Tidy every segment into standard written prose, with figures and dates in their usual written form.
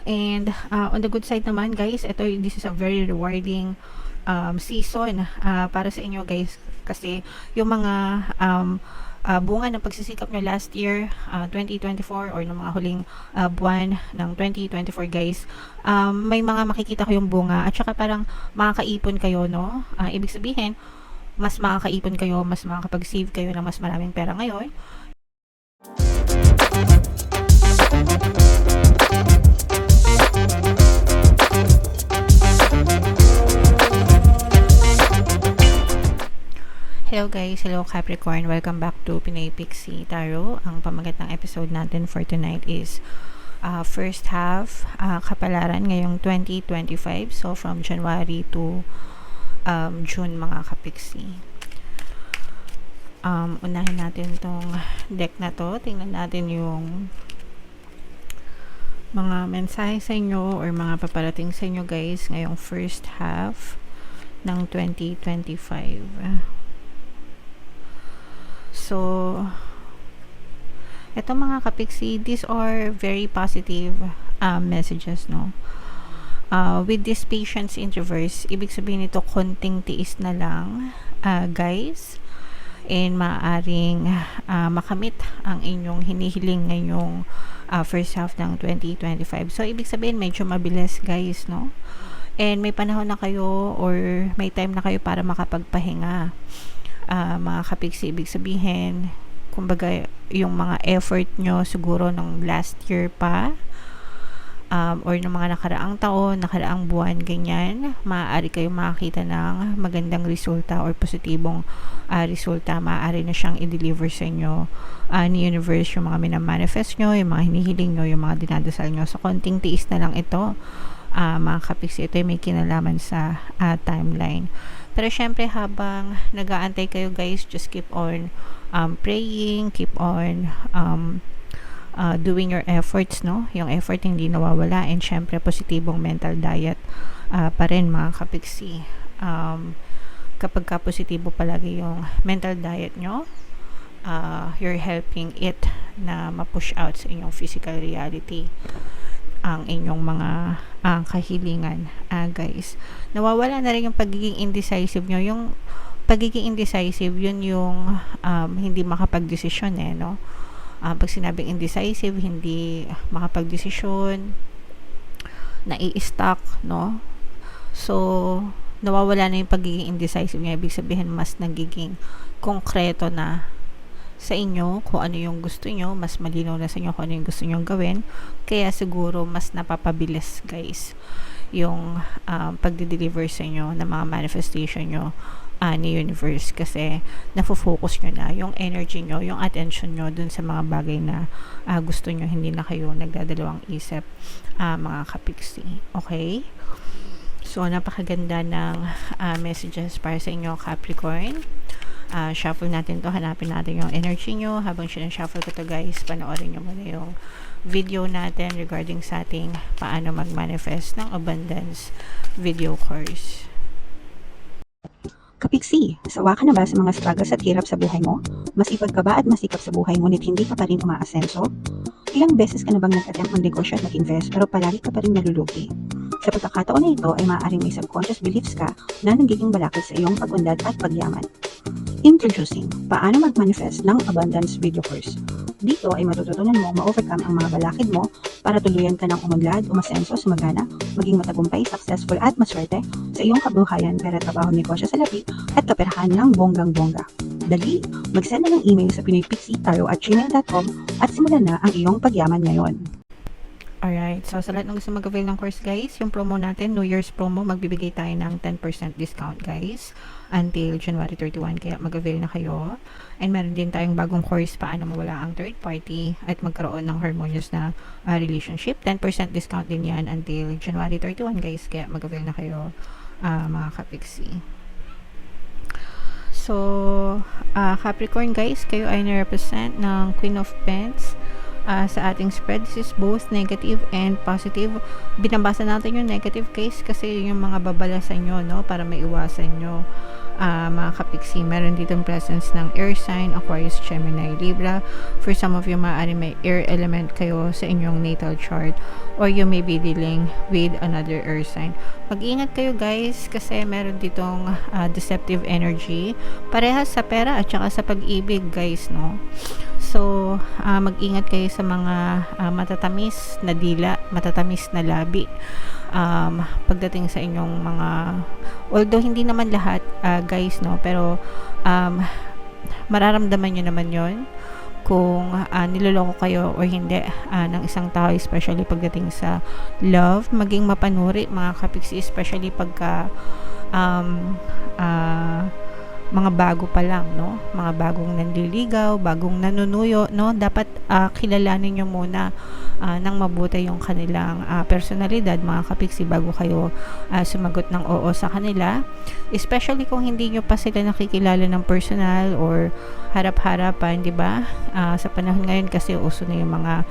And on the good side naman guys, this is a very rewarding season para sa inyo guys, kasi yung mga bunga ng pagsisikap nyo last year, 2024, or ng mga huling buwan ng 2024 guys, may mga makikita ko yung bunga, at saka parang makakaipon kayo, no? Ibig sabihin, mas makakaipon kayo, mas makakapag-save kayo ng mas maraming pera ngayon. Hello guys, hello Capricorn, welcome back to Pinay Pixie Tarot. Ang pamagat ng episode natin for tonight is first half kapalaran ngayong 2025, so from January to June mga kapixie. Unahin natin tong deck na to, tingnan natin yung mga mensahe sa inyo or mga paparating sa inyo guys ngayong first half ng 2025. So, eto mga kapixie, these are very positive messages, no? With this patience in reverse, ibig sabihin nito, konting tiis na lang, guys, and maaaring makamit ang inyong hinihiling ngayong first half ng 2025. So, ibig sabihin, medyo mabilis, guys, no? And may panahon na kayo or may time na kayo para makapagpahinga. Mga kapixie, ibig sabihin, kumbaga yung mga effort nyo siguro ng last year pa, or ng mga nakaraang taon, nakaraang buwan, ganyan, maaari kayo makakita ng magandang resulta or positibong resulta. Maaari na siyang i-deliver sa inyo ni universe, yung mga minamanifest nyo, yung mga hinihiling nyo, yung mga dinadasal nyo. So, konting tiis na lang ito, mga kapixie. Ito may kinalaman sa timeline. Pero syempre, habang nag-aantay kayo guys, just keep on praying, keep on doing your efforts, no? Yung effort hindi nawawala, and syempre positibong mental diet pa rin mga kapixie. Kapag ka positibo palagi yung mental diet nyo, you're helping it na ma-push out sa inyong physical reality ang inyong mga kahilingan, guys. Nawawala na rin yung pagiging indecisive nyo. Yung pagiging indecisive, yun yung hindi makapag-desisyon, no? Pag sinabing indecisive, hindi makapag-desisyon, nai-stuck, no? So, nawawala na yung pagiging indecisive nyo. Ibig sabihin, mas nagiging konkreto na sa inyo kung ano yung gusto nyo, mas malinaw na sa inyo kung ano yung gusto nyo gawin, kaya siguro mas napapabilis guys yung pagde-deliver sa inyo ng mga manifestation nyo ni universe, kasi nafo-focus nyo na yung energy nyo, yung attention nyo dun sa mga bagay na gusto nyo, hindi na kayo nagdadalawang isip, mga kapixie. Okay? So, napakaganda ng messages para sa inyo Capricorn. Shuffle natin to, hanapin natin yung energy nyo. Habang sinashuffle ko to guys, panoorin nyo muna yung video natin regarding sa ating paano mag-manifest ng abundance video course. Kapixie, sawa ka na ba sa mga struggles at hirap sa buhay mo? Masipag ka ba at masikap sa buhay ngunit hindi ka pa rin umaasenso? Ilang beses ka na bang nag-attempt mag-negosyo at mag-invest pero palagi ka pa rin nalulugi? Sa pagkakataon na ito ay maaaring may subconscious beliefs ka na nagiging balakid sa iyong pag-unlad at pagyaman. Introducing, paano mag-manifest ng abundance video course. Dito ay matututunan mo ma-overcome ang mga balakid mo para tuluyan ka ng umunlad, umasenso, sumagana, maging matagumpay, successful at maswerte sa iyong kabuhayan, pera, trabaho, negosyo sa labi at kaperahan ng bonggang-bongga. Dali, mag-send na ng email sa pinoypixie@gmail.com at simulan na ang iyong pagyaman ngayon. Alright, so sa lahat ng gusto mag-avail ng course guys, yung promo natin, New Year's promo, magbibigay tayo ng 10% discount guys until January 31, kaya mag-avail na kayo. And meron din tayong bagong course, paano mawala ang third party at magkaroon ng harmonious na relationship. 10% discount din yan until January 31 guys, kaya mag-avail na kayo, mga kapixie. So, Capricorn guys, kayo ay na-represent ng Queen of Pentacles, sa ating spread. This is both negative and positive. Binabasa natin yung negative case kasi yung mga babalasan nyo, no, para maiwasan nyo. Mga kapiksi, meron ditong presence ng air sign, Aquarius, Gemini, Libra. For some of you, maaari may air element kayo sa inyong natal chart, or you may be dealing with another air sign. Mag-ingat kayo guys kasi meron ditong deceptive energy parehas sa pera at saka sa pag-ibig guys, no. So mag-ingat kayo sa mga matatamis na dila, matatamis na labi pagdating sa inyong mga, although hindi naman lahat guys, no, pero mararamdaman nyo naman yon kung niloloko kayo or hindi ng isang tao, especially pagdating sa love. Maging mapanuri mga kapiksi, especially pagka mga bago pa lang, no, mga bagong nanliligaw, bagong nanunuyo, no, dapat kilalanin nyo muna ng mabuti yung kanilang personalidad mga kapiksi bago kayo sumagot ng oo sa kanila, especially kung hindi nyo pa sila nakikilala ng personal or harap-harapan, di ba? Sa panahon ngayon kasi uso na yung mga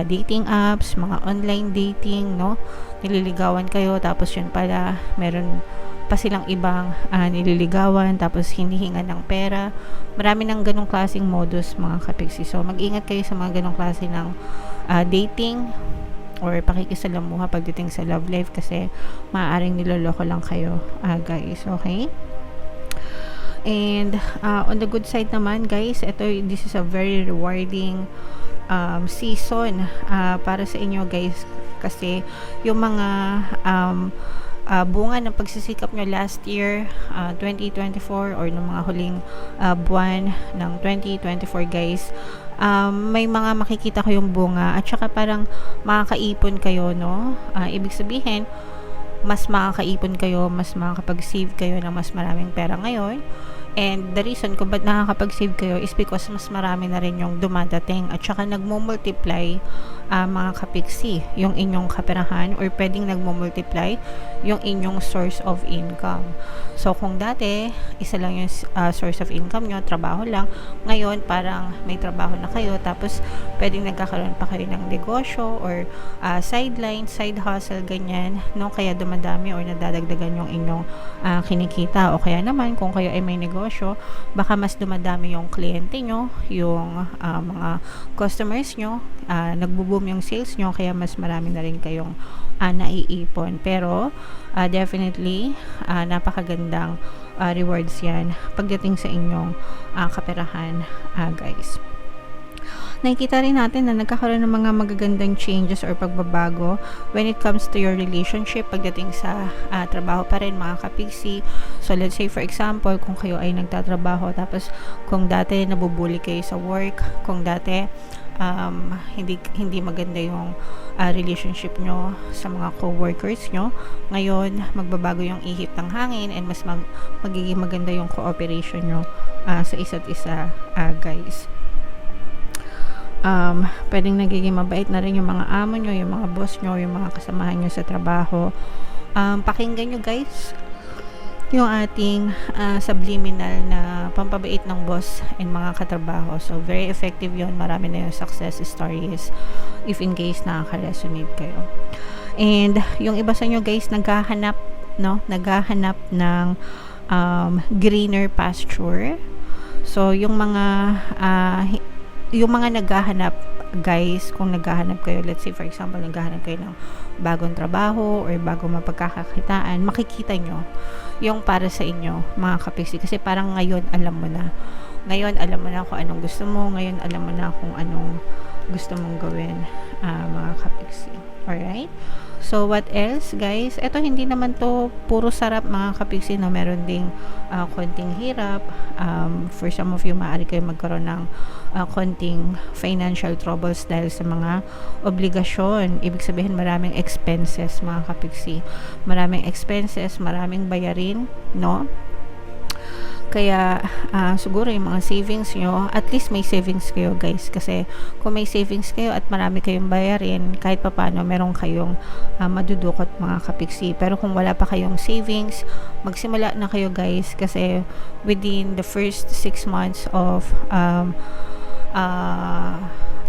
dating apps, mga online dating, no, nililigawan kayo tapos yun pala meron pa silang ibang nililigawan tapos hinihinga ng pera. Marami ng ganong klaseng modus mga kapiksi. So mag-ingat kayo sa mga ganong klase ng dating or pakikisalamuha pagdating sa love life kasi maaaring niloloko lang kayo guys, okay? And on the good side naman guys, this is a very rewarding season para sa inyo guys kasi yung mga bunga ng pagsisikap nyo last year 2024 or ng mga huling buwan ng 2024 guys, may mga makikita kayong bunga at saka parang makakaipon kayo, no. Ibig sabihin mas makakaipon kayo, mas makakapag-save kayo ng mas maraming pera ngayon. And the reason kung ba't nakakapag-save kayo is because mas marami na rin yung dumadating at saka nagmo-multiply mga kapiksi yung inyong kaperahan, or pwedeng nagmo-multiply yung inyong source of income. So kung dati isa lang yung source of income nyo, trabaho lang, ngayon parang may trabaho na kayo tapos pwedeng nagkakaroon pa kayo ng negosyo or sideline, side hustle, ganyan, no, kaya dumadami or nadadagdagan yung inyong kinikita. O kaya naman kung kayo ay may negosyo, baka mas dumadami yung kliyente nyo, yung mga customers nyo, nagbo-boom yung sales nyo, kaya mas marami na rin kayong naiipon. Pero definitely napakagandang rewards yan pagdating sa inyong kaperahan guys. Nakikita rin natin na nagkakaroon ng mga magagandang changes or pagbabago when it comes to your relationship pagdating sa trabaho pa rin mga kapiksi. So let's say for example, kung kayo ay nagtatrabaho tapos kung dati nabubuli kayo sa work, kung dati hindi maganda yung relationship nyo sa mga co-workers nyo, ngayon magbabago yung ihip ng hangin and mas magiging maganda yung cooperation nyo sa isa't isa guys. Pwedeng nagiging mabait na rin yung mga amo nyo, yung mga boss nyo, yung mga kasamahan nyo sa trabaho. Pakinggan nyo guys yung ating subliminal na pampabait ng boss and mga katrabaho. So very effective yon. Marami na yung success stories if in case nakaka-resonate kayo. And yung iba sa nyo guys naghahanap ng greener pasture. So yung mga naghahanap guys, kung naghahanap kayo, let's say for example naghahanap kayo ng bagong trabaho or bagong mapagkakakitaan, makikita nyo yung para sa inyo mga kapiksi, kasi parang ngayon alam mo na kung anong gusto mo, ngayon alam mo na kung anong gusto mong gawin mga kapiksi. Alright? So what else guys? Ito hindi naman to puro sarap mga kapiksi, no? Meron ding konting hirap. For some of you, maaari kayo magkaroon ng konting financial troubles dahil sa mga obligasyon. Ibig sabihin maraming expenses mga kapiksi. Maraming expenses, maraming bayarin, no? Kaya siguro yung mga savings nyo, at least may savings kayo guys, kasi kung may savings kayo at marami kayong bayarin, kahit pa paano meron kayong madudukot mga kapiksi. Pero kung wala pa kayong savings, magsimula na kayo guys, kasi within the first 6 months of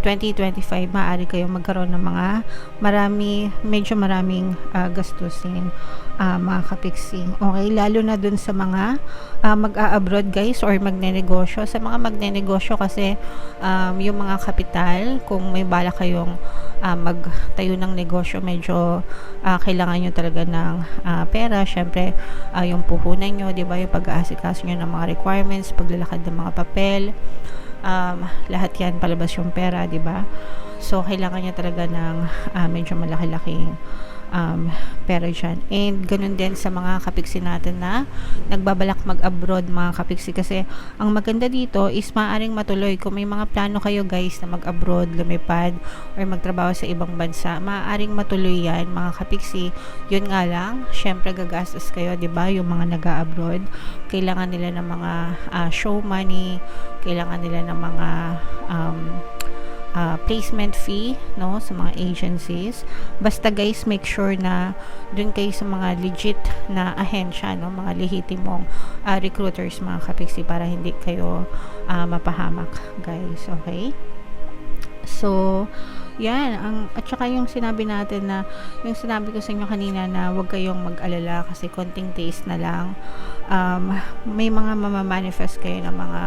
2025, maaari kayong magkaroon ng medyo maraming gastusin, mga kapiksing. Okay, lalo na dun sa mga mag-a-abroad guys or magnenegosyo. Sa mga magnenegosyo kasi yung mga kapital, kung may bala kayong magtayo ng negosyo, medyo kailangan nyo talaga ng pera. Syempre, yung puhunan nyo, di ba, yung pag-aasikaso nyo ng mga requirements, paglalakad ng mga papel, lahat yan palabas yung pera, di ba? So kailangan niya talaga ng medyo malaki-laking pera dyan. And ganun din sa mga kapiksi natin na nagbabalak mag-abroad, mga kapiksi, kasi ang maganda dito is maaaring matuloy. Kung may mga plano kayo guys na mag-abroad, lumipad or magtrabaho sa ibang bansa, maaaring matuloy yan, mga kapiksi. Yun nga lang, syempre gagastos kayo, di ba? Yung mga nag-abroad, kailangan nila ng mga show money, kailangan nila ng mga placement fee, no, sa mga agencies. Basta guys, make sure na dun kayo sa mga legit na ahensya, no, mga lehitimong recruiters, mga kapiksi, para hindi kayo mapahamak guys. Okay, so yan, at saka yung sinabi natin na, yung sinabi ko sa inyo kanina na huwag kayong mag-alala kasi konting taste na lang. May mga mamamanifest kayo ng mga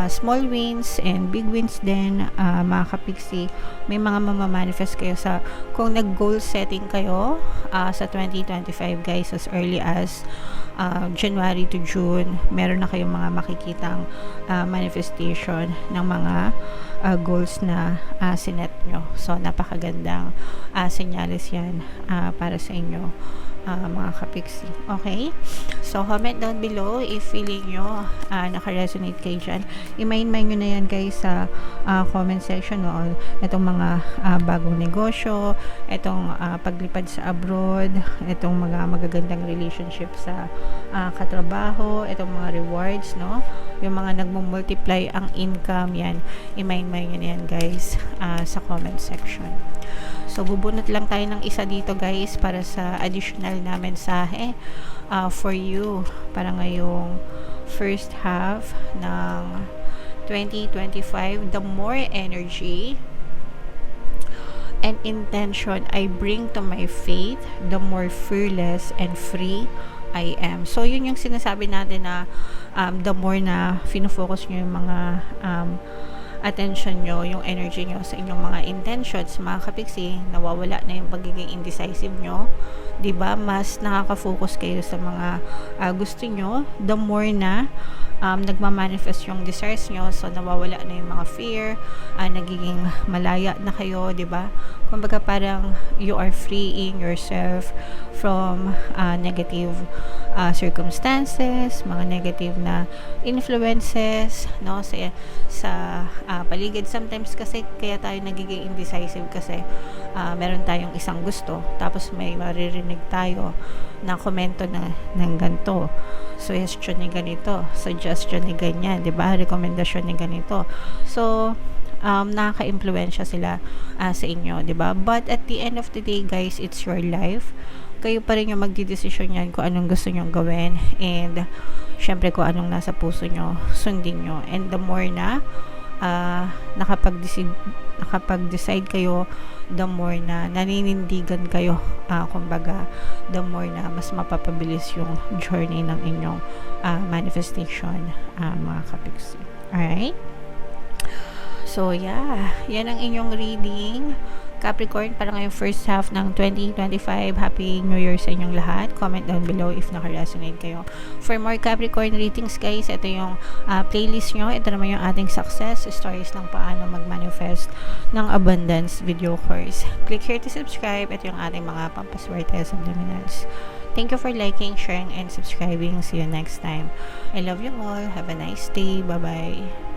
small wins and big wins din, mga kapiksi. May mga mamamanifest kayo kung nag-goal setting kayo sa 2025 guys, as early as January to June, meron na kayong mga makikitang manifestation ng mga goals na sinet nyo. So napakagandang senyales yan para sa inyo, mga kapiksi. Okay, so comment down below if feeling nyo naka-resonate kayo dyan. I-main nyo na yan guys sa comment section, no? Itong mga bagong negosyo, itong paglipad sa abroad, itong mga magagandang relationship sa katrabaho, itong mga rewards, no, yung mga nagmo-multiply ang income, yan, i-main nyo na yan guys sa comment section. So bubunot lang tayo ng isa dito guys para sa additional na mensahe for you para ngayong first half ng 2025. The more energy and intention I bring to my faith, the more fearless and free I am. So yun yung sinasabi natin na the more na fino-focus nyo yung mga attention nyo, yung energy nyo sa inyong mga intentions, mga kapiksi, nawawala na yung pagiging indecisive nyo, diba? Mas nakaka-focus kayo sa mga gusto nyo, the more na nagmamanifest yung desires nyo, so nawawala na yung mga fear, nagiging malaya na kayo, diba? Kumbaga parang you are freeing yourself from negative circumstances, mga negative na influences, no, sa paligid. Sometimes kasi kaya tayo nagiging indecisive kasi meron tayong isang gusto, tapos may maririnig tayo na komento ng ganito, suggestion ni ganito, suggestion ni ganyan, diba? Rekomendasyon ni ganito. So nakaka-impluwensya sila sa inyo, diba? But at the end of the day guys, it's your life. Kayo pa rin yung magdidesisyon yan kung anong gusto nyong gawin, and syempre kung anong nasa puso nyo, sundin nyo. And the more na nakapag-decide kayo, the more na naninindigan kayo, kumbaga the more na mas mapapabilis yung journey ng inyong manifestation, mga kapiksi. Alright? So yeah, yan ang inyong reading, Capricorn, para ngayong first half ng 2025. Happy New Year sa inyong lahat. Comment down below if naka-resonate kayo. For more Capricorn readings guys, ito yung playlist nyo. Ito naman yung ating success stories ng paano mag-manifest ng abundance video course. Click here to subscribe. Ito yung ating mga pampaswerte sa luminals. Thank you for liking, sharing, and subscribing. See you next time. I love you all. Have a nice day. Bye-bye.